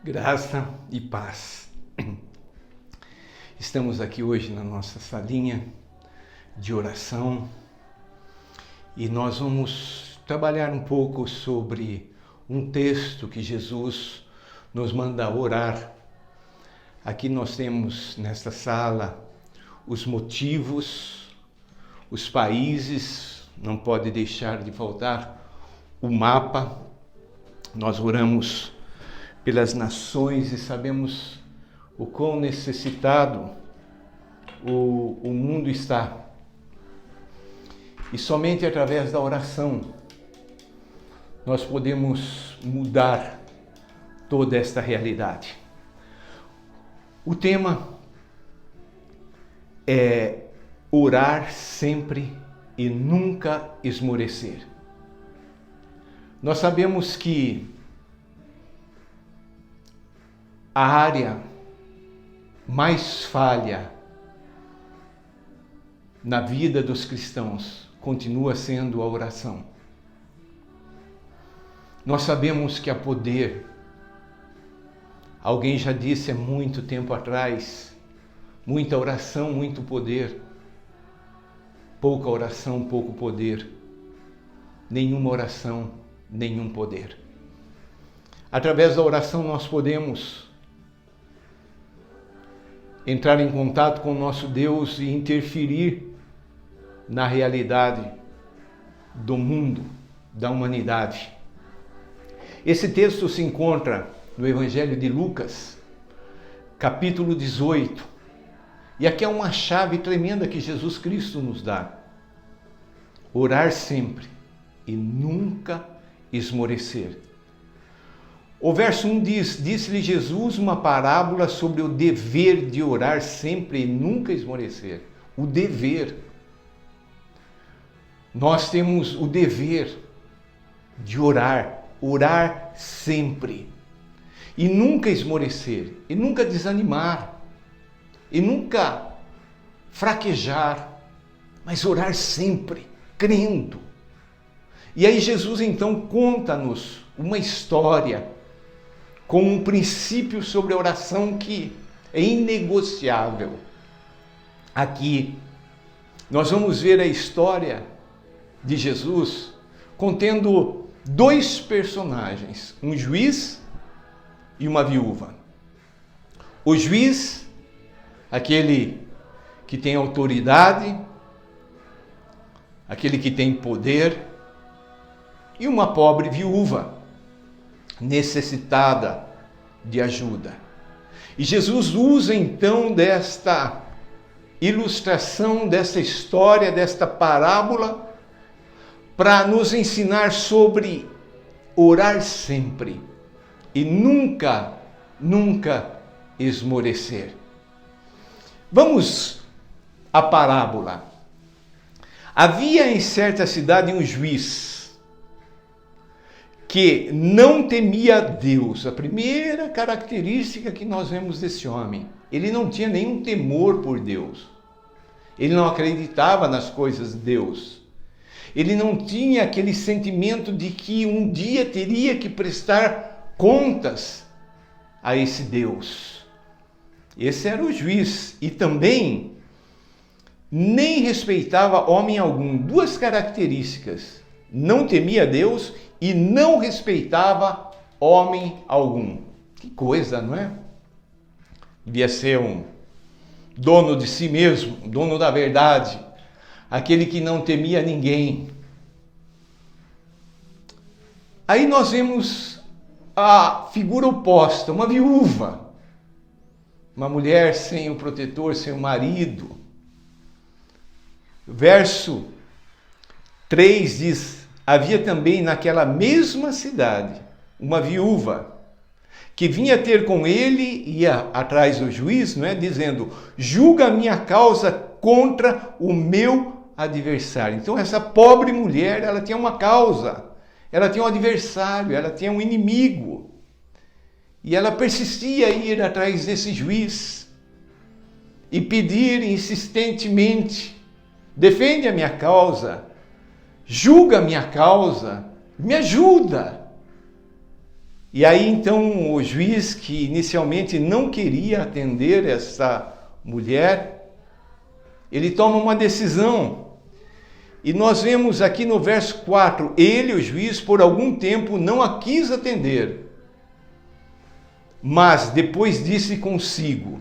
Graça e paz. Estamos aqui hoje na nossa salinha de oração e nós vamos trabalhar um pouco sobre um texto que Jesus nos manda orar. Aqui nós temos nesta sala os motivos, os países, não pode deixar de faltar o mapa. Nós oramos pelas nações e sabemos o quão necessitado o mundo está. E somente através da oração nós podemos mudar toda esta realidade. O tema é orar sempre e nunca esmorecer. Nós sabemos que a área mais falha na vida dos cristãos continua sendo a oração. Nós sabemos que há poder. Alguém já disse há muito tempo atrás, muita oração, muito poder. Pouca oração, pouco poder. Nenhuma oração, nenhum poder. Através da oração nós podemos entrar em contato com o nosso Deus e interferir na realidade do mundo, da humanidade. Esse texto se encontra no Evangelho de Lucas, capítulo 18. E aqui é uma chave tremenda que Jesus Cristo nos dá. Orar sempre e nunca esmorecer. O verso 1 diz: disse-lhe Jesus uma parábola sobre o dever de orar sempre e nunca esmorecer. O dever. Nós temos o dever de orar sempre. E nunca esmorecer, e nunca desanimar, e nunca fraquejar, mas orar sempre, crendo. E aí Jesus então conta-nos uma história com um princípio sobre a oração que é inegociável. Aqui nós vamos ver a história de Jesus contendo dois personagens, um juiz e uma viúva. O juiz, aquele que tem autoridade, aquele que tem poder, e uma pobre viúva necessitada de ajuda. E Jesus usa então desta ilustração, dessa história, desta parábola, para nos ensinar sobre orar sempre e nunca esmorecer. Vamos à parábola. Havia em certa cidade um juiz que não temia Deus. A primeira característica que nós vemos desse homem, ele não tinha nenhum temor por Deus. Ele não acreditava nas coisas de Deus. Ele não tinha aquele sentimento de que um dia teria que prestar contas a esse Deus. Esse era o juiz. E também nem respeitava homem algum. Duas características: não temia Deus e não respeitava homem algum. Que coisa, não é? Devia ser um dono de si mesmo, dono da verdade, aquele que não temia ninguém. Aí nós vemos a figura oposta, uma viúva, uma mulher sem o protetor, sem o marido. Verso 3 diz: havia também naquela mesma cidade uma viúva que vinha ter com ele, ia atrás do juiz, não é? Dizendo: julga a minha causa contra o meu adversário. Então essa pobre mulher, ela tinha uma causa, ela tinha um adversário, ela tinha um inimigo. E ela persistia em ir atrás desse juiz e pedir insistentemente: defende a minha causa, julga a minha causa, me ajuda. E aí então o juiz, que inicialmente não queria atender essa mulher, ele toma uma decisão. E nós vemos aqui no verso 4, ele, o juiz, por algum tempo não a quis atender. Mas depois disse consigo: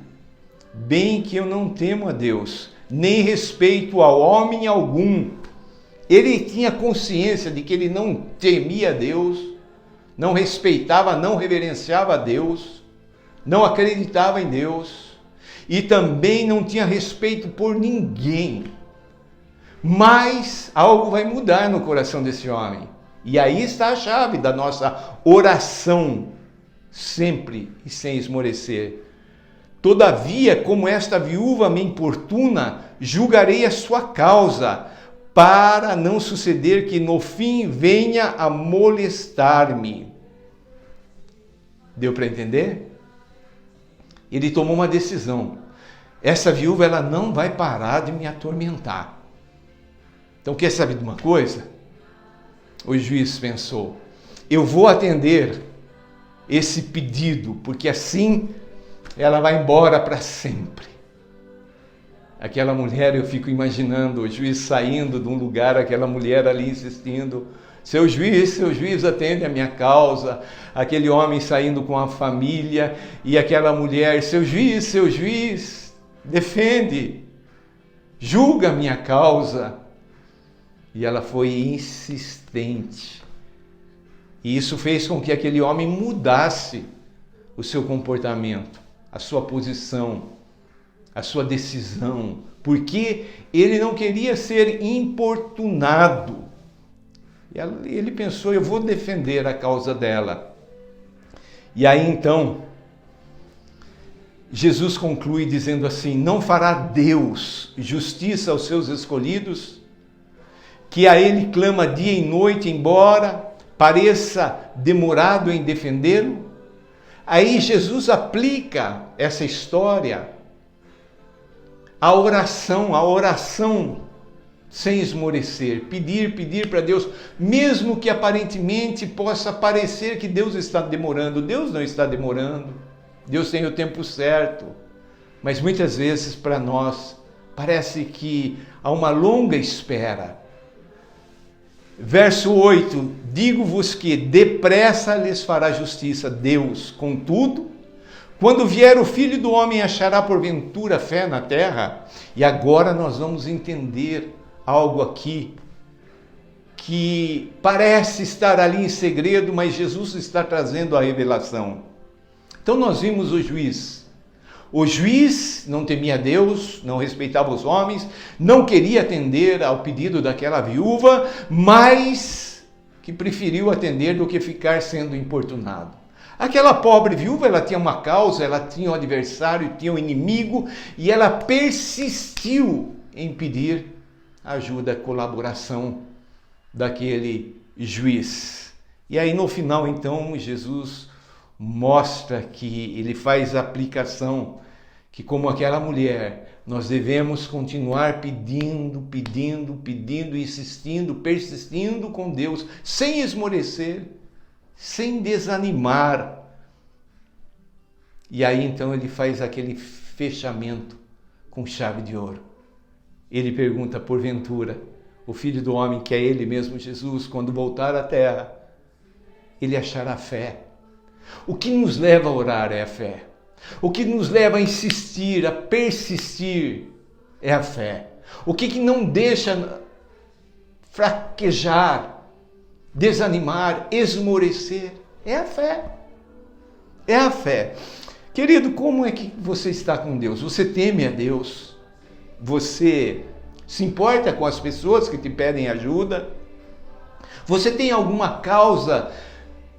bem que eu não temo a Deus, nem respeito a homem algum. Ele tinha consciência de que ele não temia a Deus, não respeitava, não reverenciava a Deus, não acreditava em Deus, e também não tinha respeito por ninguém. Mas algo vai mudar no coração desse homem. E aí está a chave da nossa oração, sempre e sem esmorecer. Todavia, como esta viúva me importuna, julgarei a sua causa, para não suceder que no fim venha a molestar-me. Deu para entender? Ele tomou uma decisão. Essa viúva, ela não vai parar de me atormentar. Então, quer saber de uma coisa? O juiz pensou: eu vou atender esse pedido, porque assim ela vai embora para sempre. Aquela mulher, eu fico imaginando o juiz saindo de um lugar, aquela mulher ali insistindo: seu juiz, atende a minha causa. Aquele homem saindo com a família, e aquela mulher: seu juiz, defende, julga a minha causa. E ela foi insistente. E isso fez com que aquele homem mudasse o seu comportamento, a sua posição, a sua decisão, porque ele não queria ser importunado. Ele pensou: eu vou defender a causa dela. E aí então, Jesus conclui dizendo assim: não fará Deus justiça aos seus escolhidos, que a ele clama dia e noite, embora pareça demorado em defendê-lo? Aí Jesus aplica essa história à oração sem esmorecer, pedir para Deus, mesmo que aparentemente possa parecer que Deus está demorando. Deus não está demorando, Deus tem o tempo certo, mas muitas vezes para nós parece que há uma longa espera. Verso 8, digo-vos que depressa lhes fará justiça Deus. Contudo, quando vier o Filho do Homem, achará porventura fé na terra? E agora nós vamos entender algo aqui que parece estar ali em segredo, mas Jesus está trazendo a revelação. Então nós vimos o juiz. O juiz não temia Deus, não respeitava os homens, não queria atender ao pedido daquela viúva, mas que preferiu atender do que ficar sendo importunado. Aquela pobre viúva, ela tinha uma causa, ela tinha um adversário, tinha um inimigo, e ela persistiu em pedir ajuda, colaboração daquele juiz. E aí no final então Jesus mostra que ele faz a aplicação, que como aquela mulher, nós devemos continuar pedindo, insistindo, persistindo com Deus, sem esmorecer, sem desanimar. E aí então ele faz aquele fechamento com chave de ouro. Ele pergunta: porventura, o Filho do Homem, que é ele mesmo, Jesus, quando voltar à terra, ele achará fé? O que nos leva a orar é a fé. O que nos leva a insistir, a persistir, é a fé. O que não deixa fraquejar, desanimar, esmorecer, é a fé. É a fé. Querido, como é que você está com Deus? Você teme a Deus? Você se importa com as pessoas que te pedem ajuda? Você tem alguma causa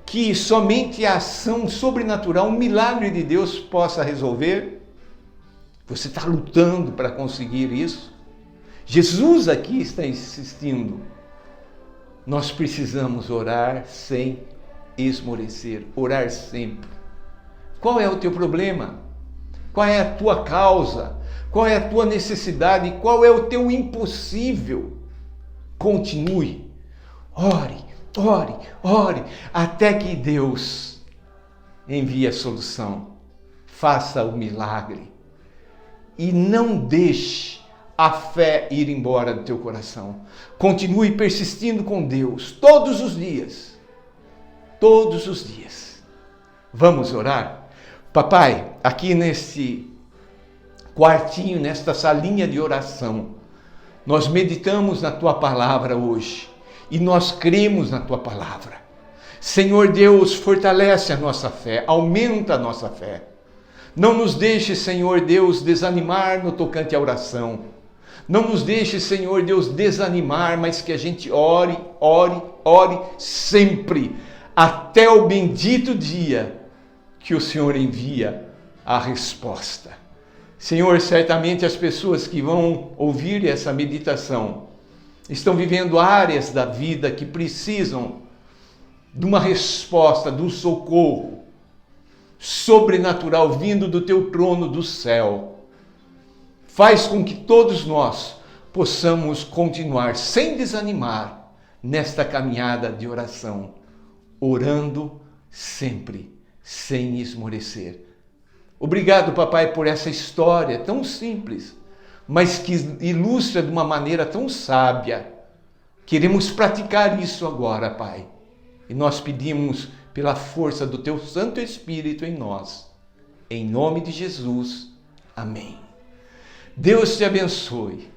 que somente a ação sobrenatural, um milagre de Deus possa resolver? Você está lutando para conseguir isso? Jesus aqui está insistindo. Nós precisamos orar sem esmorecer, orar sempre. Qual é o teu problema? Qual é a tua causa? Qual é a tua necessidade? Qual é o teu impossível? Continue. Ore, até que Deus envie a solução, faça o milagre e não deixe a fé ir embora do teu coração. Continue persistindo com Deus todos os dias. Todos os dias. Vamos orar? Papai, aqui nesse quartinho, nesta salinha de oração, nós meditamos na tua palavra hoje e nós cremos na tua palavra. Senhor Deus, fortalece a nossa fé, aumenta a nossa fé. Não nos deixe, Senhor Deus, desanimar no tocante à oração. Não nos deixe, Senhor Deus, desanimar, mas que a gente ore, ore, ore sempre, até o bendito dia que o Senhor envia a resposta. Senhor, certamente as pessoas que vão ouvir essa meditação estão vivendo áreas da vida que precisam de uma resposta, do socorro sobrenatural vindo do teu trono do céu. Faz com que todos nós possamos continuar sem desanimar nesta caminhada de oração, orando sempre, sem esmorecer. Obrigado, papai, por essa história tão simples, mas que ilustra de uma maneira tão sábia. Queremos praticar isso agora, Pai. E nós pedimos pela força do teu Santo Espírito em nós. Em nome de Jesus. Amém. Deus te abençoe.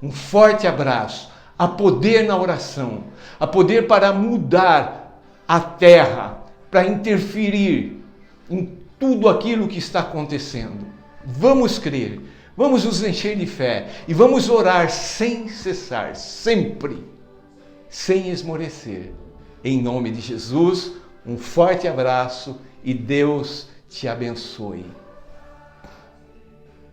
Um forte abraço. Há poder na oração. Há poder para mudar a terra, para interferir em tudo aquilo que está acontecendo. Vamos crer, vamos nos encher de fé e vamos orar sem cessar, sempre, sem esmorecer. Em nome de Jesus, um forte abraço e Deus te abençoe.